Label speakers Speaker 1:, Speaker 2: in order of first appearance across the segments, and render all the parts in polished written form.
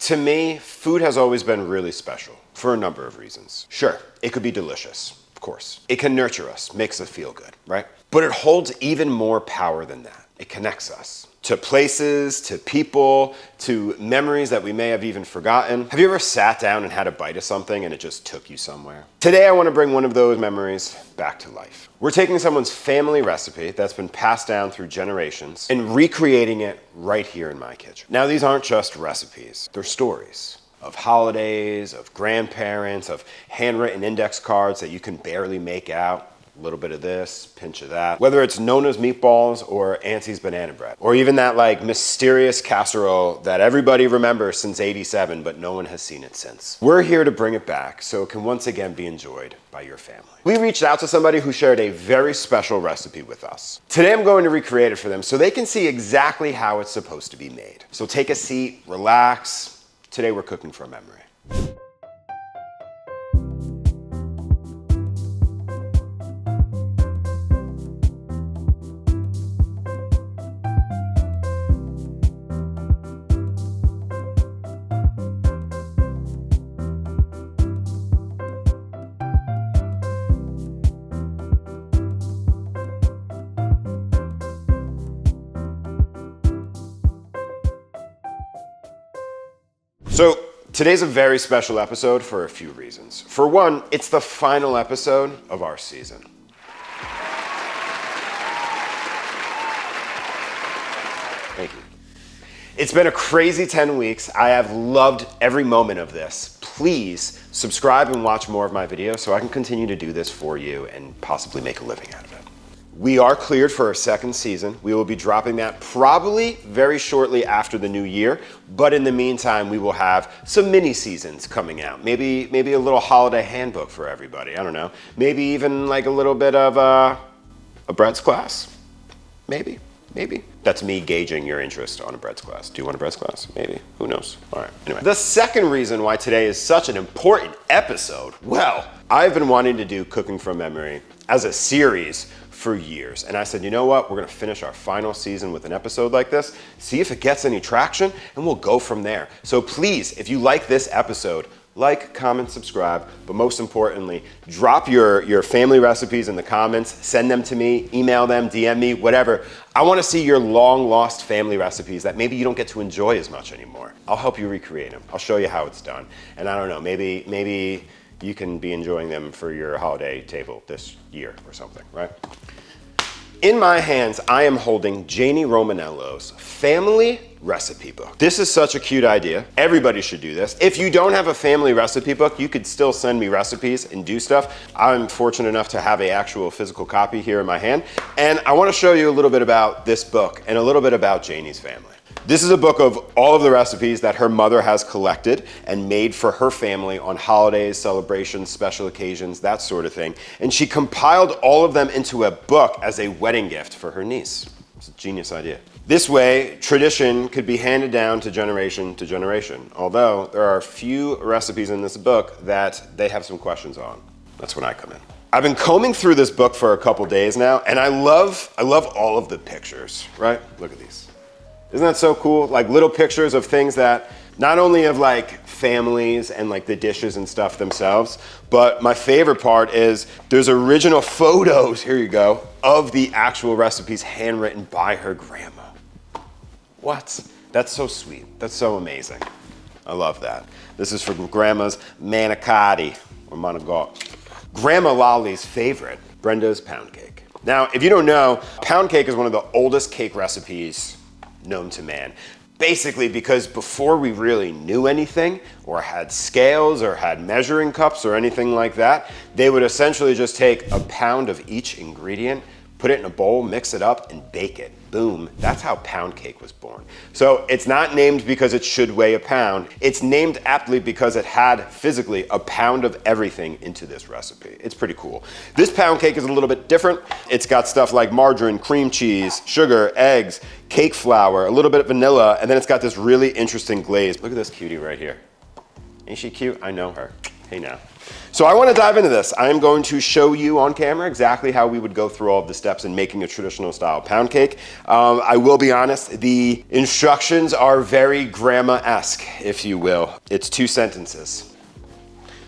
Speaker 1: To me, food has always been really special for a number of reasons. Sure, it could be delicious, of course. It can nurture us, makes us feel good, right? But it holds even more power than that. It connects us to places, to people, to memories that we may have even forgotten. Have you ever sat down and had a bite of something and it just took you somewhere? Today I want to bring one of those memories back to life. We're taking someone's family recipe that's been passed down through generations and recreating it right here in my kitchen. Now these aren't just recipes, they're stories of holidays, of grandparents, of handwritten index cards that you can barely make out. A little bit of this, pinch of that. Whether it's Nona's meatballs or Auntie's banana bread, or even that like mysterious casserole that everybody remembers since '87, but no one has seen it since. We're here to bring it back so it can once again be enjoyed by your family. We reached out to somebody who shared a very special recipe with us. Today I'm going to recreate it for them so they can see exactly how it's supposed to be made. So take a seat, relax. Today we're cooking from memory. So today's a very special episode for a few reasons. For one, it's the final episode of our season. Thank you. It's been a crazy 10 weeks. I have loved every moment of this. Please subscribe and watch more of my videos so I can continue to do this for you and possibly make a living out of it. We are cleared for our second season. We will be dropping that probably very shortly after the new year, but in the meantime, we will have some mini seasons coming out. Maybe a little holiday handbook for everybody, I don't know. Maybe even like a little bit of a Brett's class, maybe. That's me gauging your interest on a Brett's class. Do you want a Brett's class? Maybe, who knows? All right, anyway. The second reason why today is such an important episode, well, I've been wanting to do Cooking from Memory as a series for years. And I said, you know what? We're gonna finish our final season with an episode like this, see if it gets any traction, and we'll go from there. So please, if you like this episode, like, comment, subscribe, but most importantly, drop your family recipes in the comments, send them to me, email them, DM me, whatever. I wanna see your long lost family recipes that maybe you don't get to enjoy as much anymore. I'll help you recreate them. I'll show you how it's done. And I don't know, maybe you can be enjoying them for your holiday table this year or something, right? In my hands, I am holding Janie Romanello's family recipe book. This is such a cute idea. Everybody should do this. If you don't have a family recipe book, you could still send me recipes and do stuff. I'm fortunate enough to have an actual physical copy here in my hand. And I want to show you a little bit about this book and a little bit about Janie's family. This is a book of all of the recipes that her mother has collected and made for her family on holidays, celebrations, special occasions, that sort of thing. And she compiled all of them into a book as a wedding gift for her niece. It's a genius idea. This way, tradition could be handed down to generation, although there are a few recipes in this book that they have some questions on. That's when I come in. I've been combing through this book for a couple days now, and I love all of the pictures, right? Look at these. Isn't that so cool? Like little pictures of things that not only of like families and like the dishes and stuff themselves, but my favorite part is there's original photos, here you go, of the actual recipes handwritten by her grandma. What? That's so sweet. That's so amazing. I love that. This is for Grandma's manicotti or manigot. Grandma Lolly's favorite, Brenda's pound cake. Now, if you don't know, pound cake is one of the oldest cake recipes known to man. Basically because before we really knew anything or had scales or had measuring cups or anything like that, they would essentially just take a pound of each ingredient, put it in a bowl, mix it up, and bake it. Boom. That's how pound cake was born. So it's not named because it should weigh a pound. It's named aptly because it had physically a pound of everything into this recipe. It's pretty cool. This pound cake is a little bit different. It's got stuff like margarine, cream cheese, sugar, eggs, cake flour, a little bit of vanilla, and then it's got this really interesting glaze. Look at this cutie right here. Ain't she cute? I know her. Hey now. So I want to dive into this. I am going to show you on camera exactly how we would go through all of the steps in making a traditional style pound cake. I will be honest, the instructions are very grandma-esque, if you will. It's 2 sentences.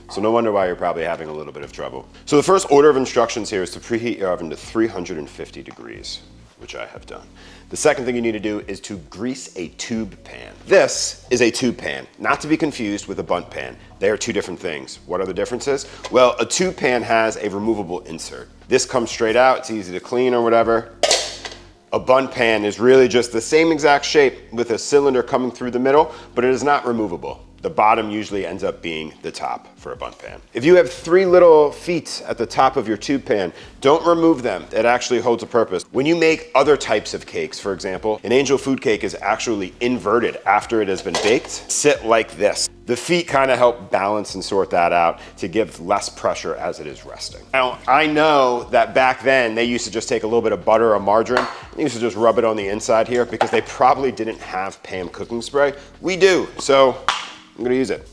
Speaker 1: So no wonder why you're probably having a little bit of trouble. So the first order of instructions here is to preheat your oven to 350 degrees, which I have done. The second thing you need to do is to grease a tube pan. This is a tube pan, not to be confused with a bundt pan. They are 2 different things. What are the differences? Well, a tube pan has a removable insert. This comes straight out, it's easy to clean or whatever. A bundt pan is really just the same exact shape with a cylinder coming through the middle, but it is not removable. The bottom usually ends up being the top for a bundt pan. If you have 3 little feet at the top of your tube pan, don't remove them. It actually holds a purpose. When you make other types of cakes, for example, an angel food cake is actually inverted after it has been baked. Sit like this. The feet kind of help balance and sort that out to give less pressure as it is resting. Now, I know that back then they used to just take a little bit of butter or margarine, they used to just rub it on the inside here because they probably didn't have Pam cooking spray. We do, so I'm gonna use it.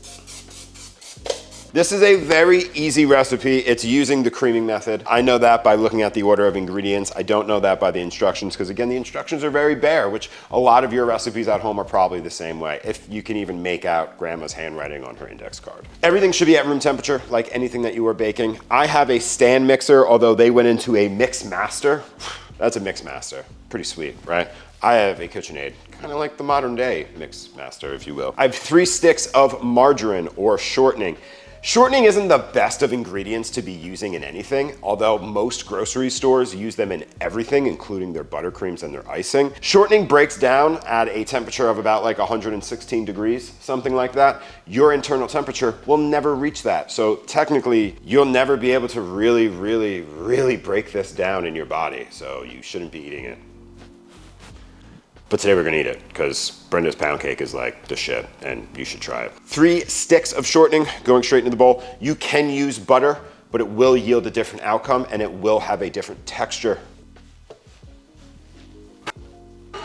Speaker 1: This is a very easy recipe. It's using the creaming method. I know that by looking at the order of ingredients. I don't know that by the instructions because again, the instructions are very bare, which a lot of your recipes at home are probably the same way, if you can even make out grandma's handwriting on her index card. Everything should be at room temperature, like anything that you are baking. I have a stand mixer, although they went into a mix master. That's a mix master. Pretty sweet, right? I have a KitchenAid, kind of like the modern day mix master, if you will. I have 3 sticks of margarine or shortening. Shortening isn't the best of ingredients to be using in anything, although most grocery stores use them in everything, including their buttercreams and their icing. Shortening breaks down at a temperature of about like 116 degrees, something like that. Your internal temperature will never reach that. So technically, you'll never be able to really break this down in your body. So you shouldn't be eating it. But today we're gonna eat it because Brenda's pound cake is like the shit and you should try it. 3 sticks of shortening going straight into the bowl. You can use butter, but it will yield a different outcome and it will have a different texture.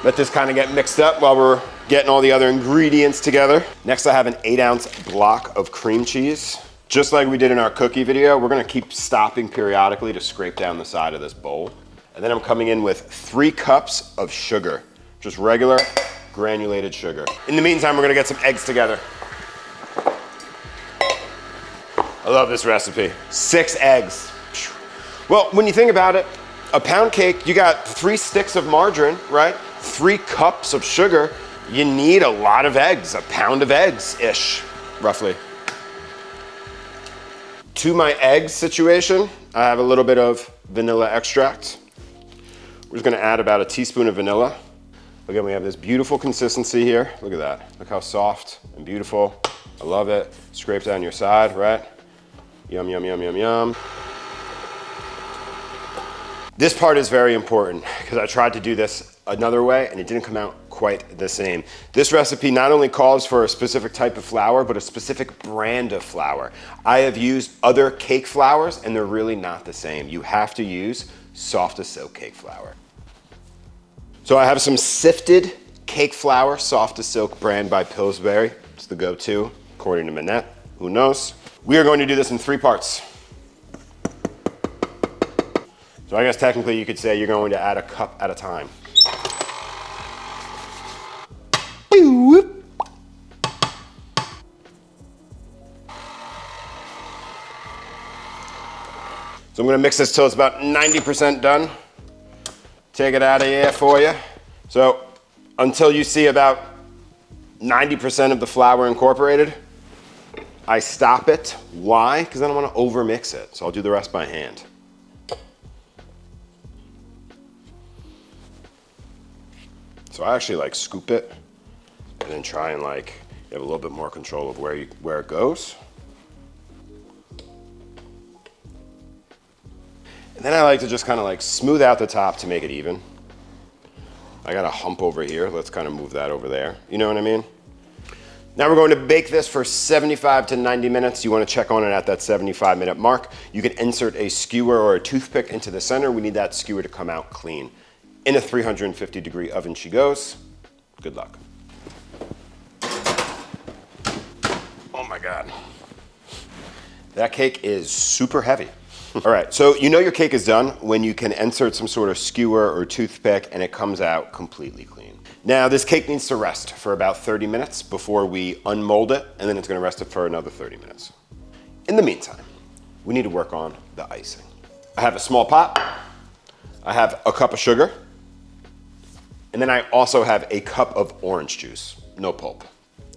Speaker 1: Let this kind of get mixed up while we're getting all the other ingredients together. Next, I have an 8-ounce block of cream cheese. Just like we did in our cookie video, we're gonna keep stopping periodically to scrape down the side of this bowl. And then I'm coming in with 3 cups of sugar. Just regular granulated sugar. In the meantime, we're gonna get some eggs together. I love this recipe. 6 eggs. Well, when you think about it, a pound cake, you got 3 sticks of margarine, right? 3 cups of sugar. You need a lot of eggs, a pound of eggs-ish, roughly. To my eggs situation, I have a little bit of vanilla extract. We're just gonna add about a teaspoon of vanilla. Again, we have this beautiful consistency here. Look at that. Look how soft and beautiful. I love it. Scrape down your side, right? Yum, yum, yum, yum, yum. This part is very important because I tried to do this another way and it didn't come out quite the same. This recipe not only calls for a specific type of flour, but a specific brand of flour. I have used other cake flours and they're really not the same. You have to use soft as silk cake flour. So I have some sifted cake flour, soft as silk brand by Pillsbury. It's the go-to, according to Minette. Who knows? We are going to do this in 3 parts. So I guess technically you could say you're going to add a cup at a time. So I'm gonna mix this till it's about 90% done. Take it out of here for you. So until you see about 90% of the flour incorporated, I stop it. Why? Because I don't want to overmix it. So I'll do the rest by hand. So I actually like scoop it and then try and like you have a little bit more control of where it goes. And then I like to just kind of like smooth out the top to make it even. I got a hump over here. Let's kind of move that over there. You know what I mean? Now we're going to bake this for 75 to 90 minutes. You want to check on it at that 75-minute mark. You can insert a skewer or a toothpick into the center. We need that skewer to come out clean. In a 350-degree oven she goes. Good luck. Oh my God. That cake is super heavy. All right, so you know your cake is done when you can insert some sort of skewer or toothpick and it comes out completely clean. Now this cake needs to rest for about 30 minutes before we unmold it, and then it's gonna rest it for another 30 minutes. In the meantime, we need to work on the icing. I have a small pot, I have a cup of sugar, and then I also have a cup of orange juice, no pulp.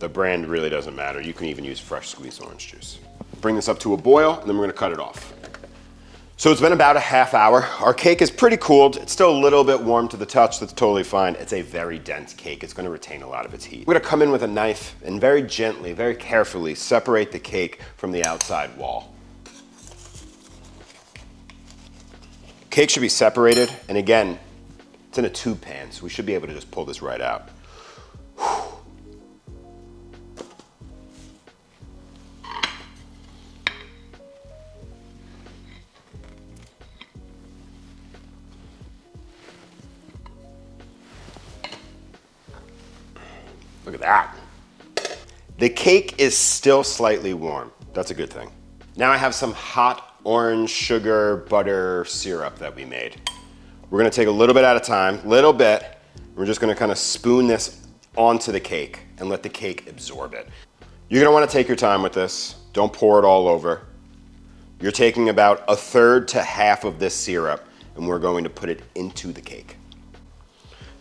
Speaker 1: The brand really doesn't matter. You can even use fresh squeezed orange juice. Bring this up to a boil, and then we're gonna cut it off. So it's been about a half hour. Our cake is pretty cooled. It's still a little bit warm to the touch. That's totally fine. It's a very dense cake. It's gonna retain a lot of its heat. We're gonna come in with a knife and very gently, very carefully separate the cake from the outside wall. Cake should be separated, and again, it's in a tube pan, so we should be able to just pull this right out. Look at that. The cake is still slightly warm. That's a good thing. Now I have some hot orange sugar butter syrup that we made. We're gonna take a little bit at a time, little bit. We're just gonna kind of spoon this onto the cake and let the cake absorb it. You're gonna wanna take your time with this. Don't pour it all over. You're taking about a third to half of this syrup and we're going to put it into the cake.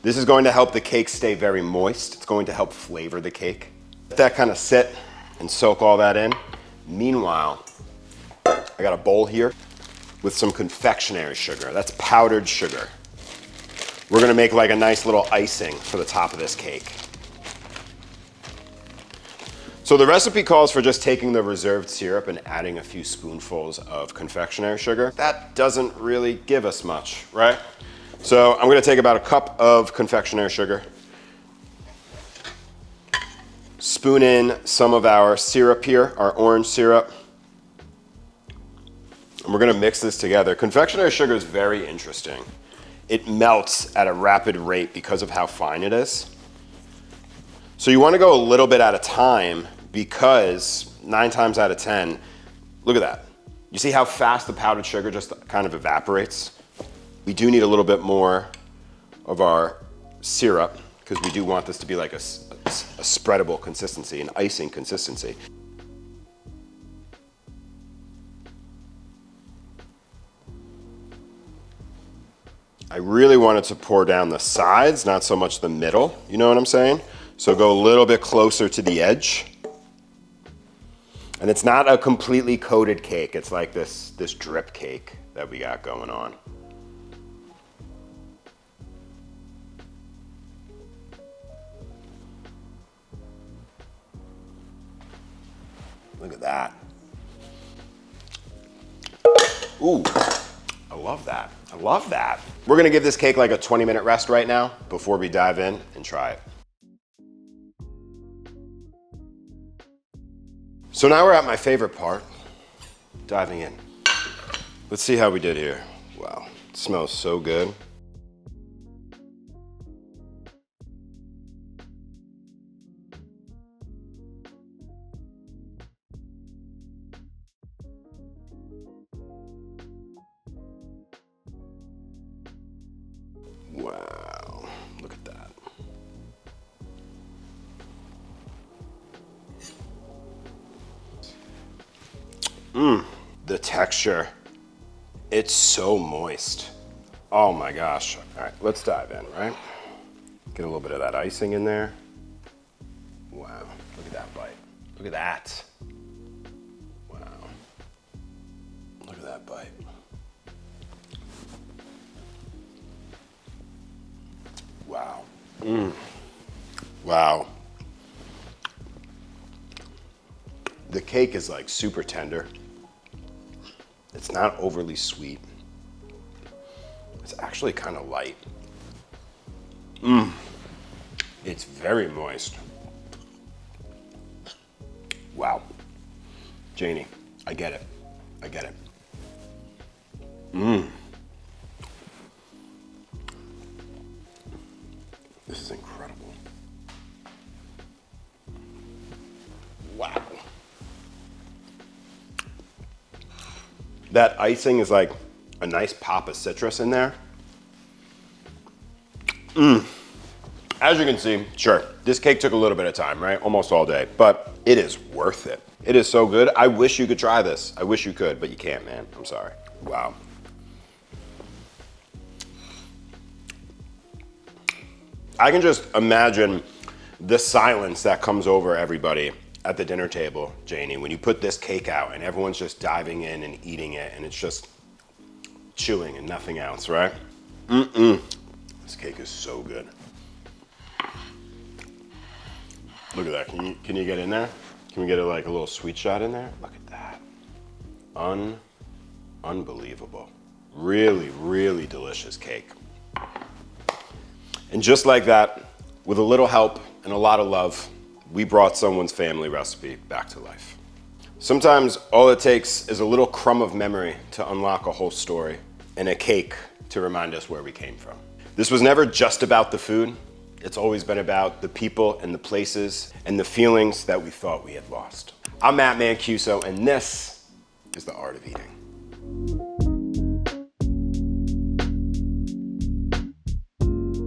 Speaker 1: This is going to help the cake stay very moist. It's going to help flavor the cake. Let that kind of sit and soak all that in. Meanwhile, I got a bowl here with some confectionery sugar. That's powdered sugar. We're gonna make like a nice little icing for the top of this cake. So the recipe calls for just taking the reserved syrup and adding a few spoonfuls of confectionery sugar. That doesn't really give us much, right? So I'm gonna take about a cup of confectionery sugar, spoon in some of our syrup here, our orange syrup, and we're gonna mix this together. Confectionery sugar is very interesting. It melts at a rapid rate because of how fine it is. So you wanna go a little bit at a time because 9 times out of 10, look at that. You see how fast the powdered sugar just kind of evaporates? We do need a little bit more of our syrup because we do want this to be like a spreadable consistency, an icing consistency. I really wanted to pour down the sides, not so much the middle, you know what I'm saying? So go a little bit closer to the edge. And it's not a completely coated cake. It's like this drip cake that we got going on. Look at that. Ooh, I love that. I love that. We're gonna give this cake like a 20-minute rest right now before we dive in and try it. So now we're at my favorite part, diving in. Let's see how we did here. Wow, it smells so good. Wow, look at that. The texture, it's so moist. Oh my gosh. All right, let's dive in, right? Get a little bit of that icing in there. Wow, look at that bite. Look at that. Wow. Look at that bite. Wow. Wow. The cake is like super tender. It's not overly sweet. It's actually kind of light. It's very moist. Wow. Janie, I get it. I get it. This is incredible. Wow. That icing is like a nice pop of citrus in there. As you can see, sure, this cake took a little bit of time, right? Almost all day, but it is worth it. It is so good. I wish you could try this. I wish you could, but you can't, man. I'm sorry. Wow. I can just imagine the silence that comes over everybody at the dinner table, Janie, when you put this cake out and everyone's just diving in and eating it and it's just chewing and nothing else, right? This cake is so good. Look at that. Can you get in there? Can we get like a little sweet shot in there? Look at that. Unbelievable. Really, really delicious cake. And just like that, with a little help and a lot of love, we brought someone's family recipe back to life. Sometimes all it takes is a little crumb of memory to unlock a whole story, and a cake to remind us where we came from. This was never just about the food. It's always been about the people and the places and the feelings that we thought we had lost. I'm Matt Mancuso, and this is The Art of Eating.